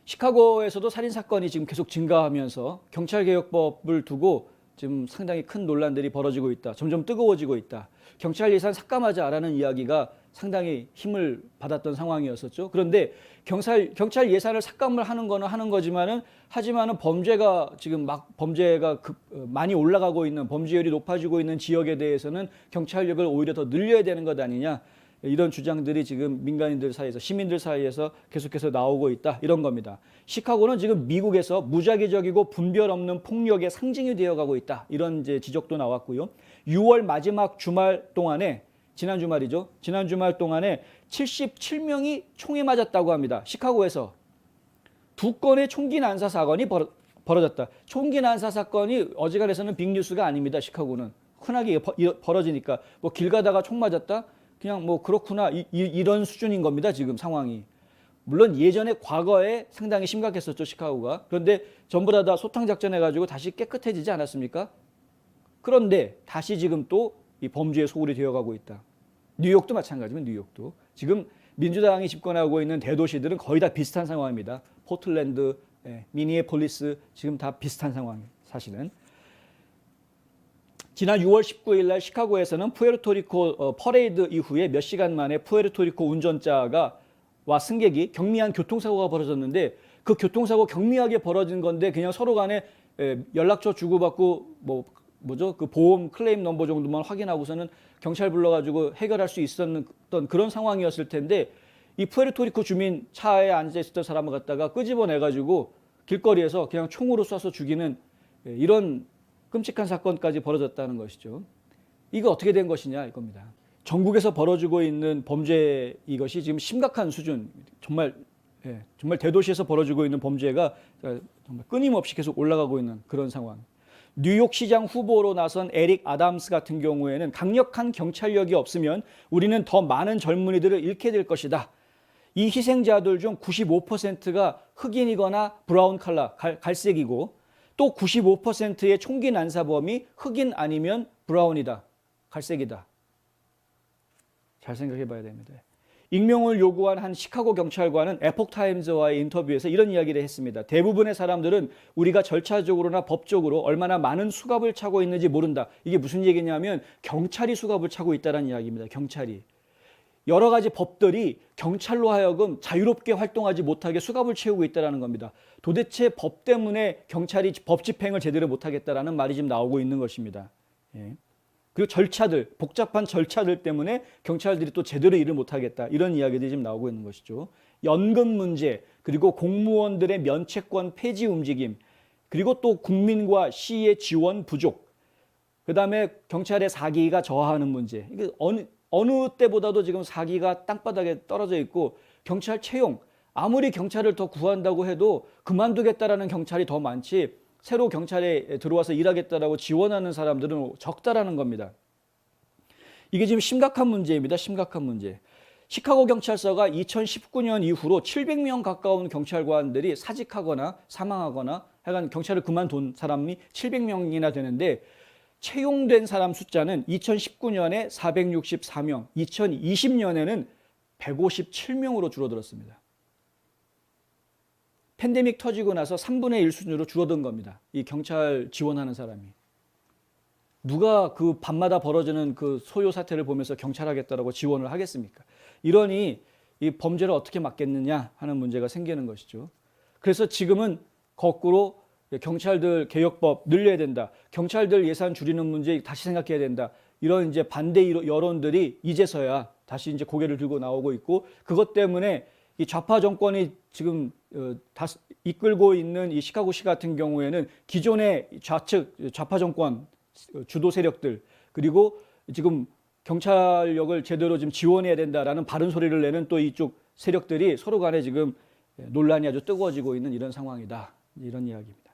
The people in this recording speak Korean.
시카고에서도 살인 사건이 지금 계속 증가하면서 경찰개혁법을 두고 지금 상당히 큰 논란들이 벌어지고 있다. 점점 뜨거워지고 있다. 경찰 예산 삭감하자라는 이야기가 상당히 힘을 받았던 상황이었었죠. 그런데 경찰 예산을 삭감을 하는 거는 하는 거지만은 하지만은 범죄가 지금 막 범죄가 많이 올라가고 있는 범죄율이 높아지고 있는 지역에 대해서는 경찰력을 오히려 더 늘려야 되는 것 아니냐. 이런 주장들이 지금 민간인들 사이에서 시민들 사이에서 계속해서 나오고 있다. 이런 겁니다. 시카고는 지금 미국에서 무작위적이고 분별 없는 폭력의 상징이 되어가고 있다. 이런 이제 지적도 나왔고요. 6월 마지막 주말 동안에 지난 주말이죠. 지난 주말 동안에 77명이 총에 맞았다고 합니다. 시카고에서 2건의 총기 난사 사건이 벌어졌다. 총기 난사 사건이 어지간해서는 빅뉴스가 아닙니다. 시카고는 흔하게 벌어지니까 뭐 길 가다가 총 맞았다. 그냥 뭐 그렇구나 이런 수준인 겁니다. 지금 상황이. 물론 예전에 과거에 상당히 심각했었죠. 시카고가. 그런데 전부 다 소탕작전 해가지고 다시 깨끗해지지 않았습니까? 그런데 다시 지금 또 이 범죄의 소굴이 되어가고 있다. 뉴욕도 마찬가지입니다. 뉴욕도. 지금 민주당이 집권하고 있는 대도시들은 거의 다 비슷한 상황입니다. 포틀랜드, 미니애폴리스 지금 다 비슷한 상황이에요. 사실은. 지난 6월 19일 날 시카고에서는 푸에르토리코 퍼레이드 이후에 몇 시간 만에 푸에르토리코 운전자가 승객이 경미한 교통사고가 벌어졌는데 그 교통사고 경미하게 벌어진 건데 그냥 서로 간에 연락처 주고받고 그 보험 클레임 넘버 정도만 확인하고서는 경찰 불러가지고 해결할 수 있었던 그런 상황이었을 텐데 이 푸에르토리코 주민 차에 앉아 있었던 사람을 갖다가 끄집어내가지고 길거리에서 그냥 총으로 쏴서 죽이는 이런 끔찍한 사건까지 벌어졌다는 것이죠. 이거 어떻게 된 것이냐 이겁니다. 전국에서 벌어지고 있는 범죄 이것이 지금 심각한 수준, 정말 대도시에서 벌어지고 있는 범죄가 정말 끊임없이 계속 올라가고 있는 그런 상황. 뉴욕시장 후보로 나선 에릭 아담스 같은 경우에는 강력한 경찰력이 없으면 우리는 더 많은 젊은이들을 잃게 될 것이다. 이 희생자들 중 95%가 흑인이거나 브라운 컬러, 갈색이고 또 95%의 총기 난사범이 흑인 아니면 브라운이다. 갈색이다. 잘 생각해 봐야 됩니다. 익명을 요구한 한 시카고 경찰관은 에폭타임즈와의 인터뷰에서 이런 이야기를 했습니다. 대부분의 사람들은 우리가 절차적으로나 법적으로 얼마나 많은 수갑을 차고 있는지 모른다. 이게 무슨 얘기냐면 경찰이 수갑을 차고 있다는 이야기입니다. 경찰이. 여러 가지 법들이 경찰로 하여금 자유롭게 활동하지 못하게 수갑을 채우고 있다는 겁니다. 도대체 법 때문에 경찰이 법 집행을 제대로 못하겠다라는 말이 지금 나오고 있는 것입니다. 그리고 복잡한 절차들 때문에 경찰들이 또 제대로 일을 못하겠다. 이런 이야기들이 지금 나오고 있는 것이죠. 연금 문제, 그리고 공무원들의 면책권 폐지 움직임, 그리고 또 국민과 시의 지원 부족, 그 다음에 경찰의 사기가 저하하는 문제. 이게 어느 때보다도 지금 사기가 땅바닥에 떨어져 있고 경찰 채용, 아무리 경찰을 더 구한다고 해도 그만두겠다라는 경찰이 더 많지 새로 경찰에 들어와서 일하겠다라고 지원하는 사람들은 적다라는 겁니다. 이게 지금 심각한 문제입니다. 심각한 문제. 시카고 경찰서가 2019년 이후로 700명 가까운 경찰관들이 사직하거나 사망하거나 하여간 경찰을 그만둔 사람이 700명이나 되는데 채용된 사람 숫자는 2019년에 464명, 2020년에는 157명으로 줄어들었습니다. 팬데믹 터지고 나서 3분의 1 수준으로 줄어든 겁니다. 이 경찰 지원하는 사람이. 누가 그 밤마다 벌어지는 그 소요 사태를 보면서 경찰하겠다라고 지원을 하겠습니까? 이러니 이 범죄를 어떻게 막겠느냐 하는 문제가 생기는 것이죠. 그래서 지금은 거꾸로 경찰들 개혁법 늘려야 된다. 경찰들 예산 줄이는 문제 다시 생각해야 된다. 이런 이제 반대 여론들이 이제서야 다시 이제 고개를 들고 나오고 있고 그것 때문에 이 좌파 정권이 지금 이끌고 있는 이 시카고시 같은 경우에는 기존의 좌파 정권 주도 세력들 그리고 지금 경찰력을 제대로 좀 지원해야 된다라는 바른 소리를 내는 또 이쪽 세력들이 서로 간에 지금 논란이 아주 뜨거워지고 있는 이런 상황이다. 이런 이야기입니다.